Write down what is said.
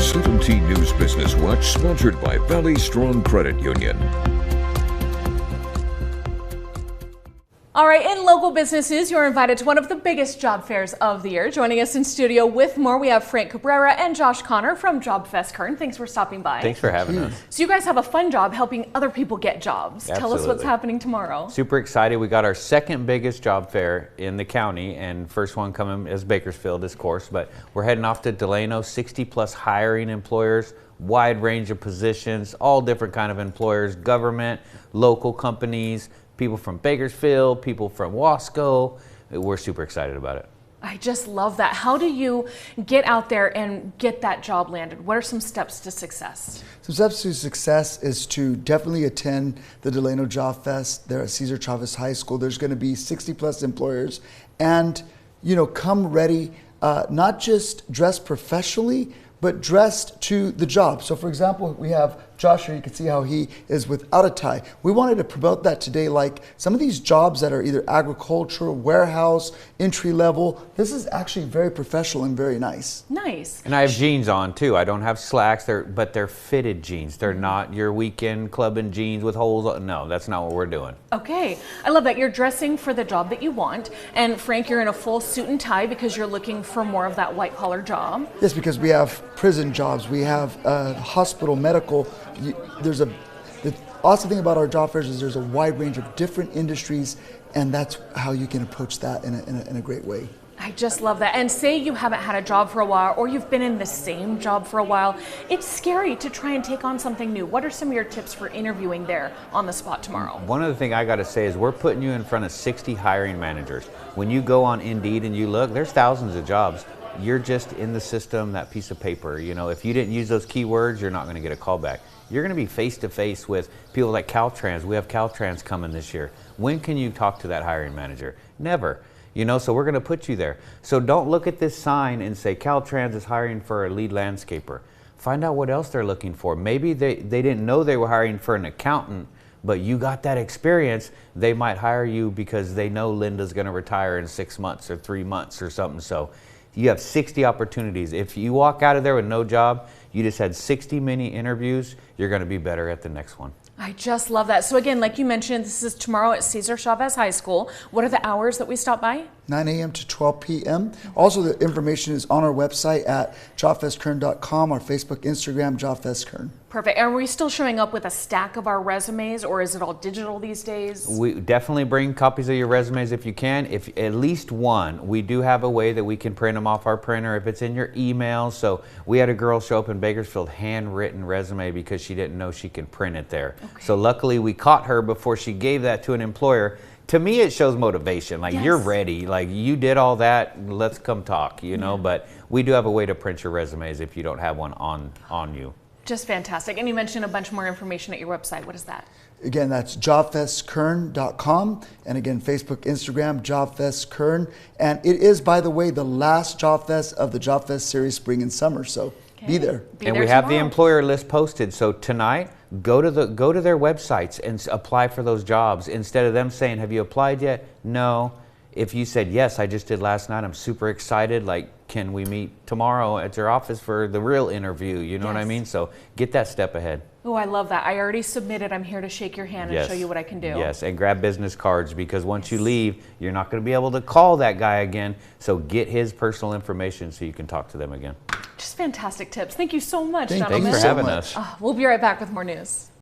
7 T News Business Watch, sponsored by Valley Strong Credit Union. All right, in local businesses, you're invited to one of the biggest job fairs of the year. Joining us in studio with more, we have Frank Cabrera and Josh Connor from Job Fest Kern. Thanks for stopping by. Thanks for having us. So you guys have a fun job helping other people get jobs. Absolutely. Tell us what's happening tomorrow. Super excited. We got our second biggest job fair in the county, and first one coming is Bakersfield, of course, but we're heading off to Delano, 60 plus hiring employers, wide range of positions, all different kind of employers, government, local companies, people from Bakersfield, people from Wasco. We're super excited about it. I just love that. How do you get out there and get that job landed? What are some steps to success? Some steps to success is to definitely attend the Delano Job Fest there at Cesar Chavez High School. There's going to be 60 plus employers, and come ready, not just dressed professionally, but dressed to the job. So for example, we have Josh here. You can see how he is without a tie. We wanted to promote that today, like some of these jobs that are either agricultural, warehouse, entry level. This is actually very professional and very nice. Nice. And I have jeans on too. I don't have slacks, but they're fitted jeans. They're not your weekend clubbing jeans with holes. No, that's not what we're doing. Okay, I love that. You're dressing for the job that you want. And Frank, you're in a full suit and tie because you're looking for more of that white collar job. Yes, because we have prison jobs, we have hospital, medical. The awesome thing about our job fairs is there's a wide range of different industries, and that's how you can approach that in a great way. I just love that. And say you haven't had a job for a while, or you've been in the same job for a while. It's scary to try and take on something new. What are some of your tips for interviewing there on the spot tomorrow? One of the things I got to say is we're putting you in front of 60 hiring managers. When you go on Indeed and you look, there's thousands of jobs. You're just in the system, that piece of paper. If you didn't use those keywords, you're not going to get a call back. You're going to be face to face with people like Caltrans. We have Caltrans coming this year. When can you talk to that hiring manager? Never. So we're going to put you there. So don't look at this sign and say Caltrans is hiring for a lead landscaper. Find out what else they're looking for. Maybe they didn't know they were hiring for an accountant, but you got that experience. They might hire you because they know Linda's going to retire in 6 months or 3 months or something. So you have 60 opportunities. If you walk out of there with no job, you just had 60 mini interviews, you're going to be better at the next one. I just love that. So again, like you mentioned, this is tomorrow at Cesar Chavez High School. What are the hours that we stop by? 9 a.m. to 12 p.m. Also, the information is on our website at jobfestkern.com, our Facebook, Instagram, JobFestKern. Perfect. Are we still showing up with a stack of our resumes, or is it all digital these days? We definitely bring copies of your resumes if you can. If at least one, we do have a way that we can print them off our printer if it's in your email. So we had a girl show up in Bakersfield, handwritten resume because she didn't know she could print it there. Okay. So luckily we caught her before she gave that to an employer. To me, it shows motivation. Like, yes, you're ready. Like, you did all that. Let's come talk, But we do have a way to print your resumes if you don't have one on you. Just fantastic. And you mentioned a bunch more information at your website. What is that? Again, that's jobfestkern.com. And again, Facebook, Instagram, JobFestKern. And it is, by the way, the last Job Fest of the Job Fest series, spring and summer. So be there. And we have the employer list posted. So tonight, go to their websites and apply for those jobs. Instead of them saying, have you applied yet? No. If you said, yes, I just did last night, I'm super excited. Like, can we meet tomorrow at your office for the real interview? You know what I mean? So get that step ahead. Oh, I love that. I already submitted. I'm here to shake your hand and show you what I can do. Yes, and grab business cards, because once you leave, you're not going to be able to call that guy again. So get his personal information so you can talk to them again. Just fantastic tips. Thank you so much, gentlemen. Thanks for having us. We'll be right back with more news.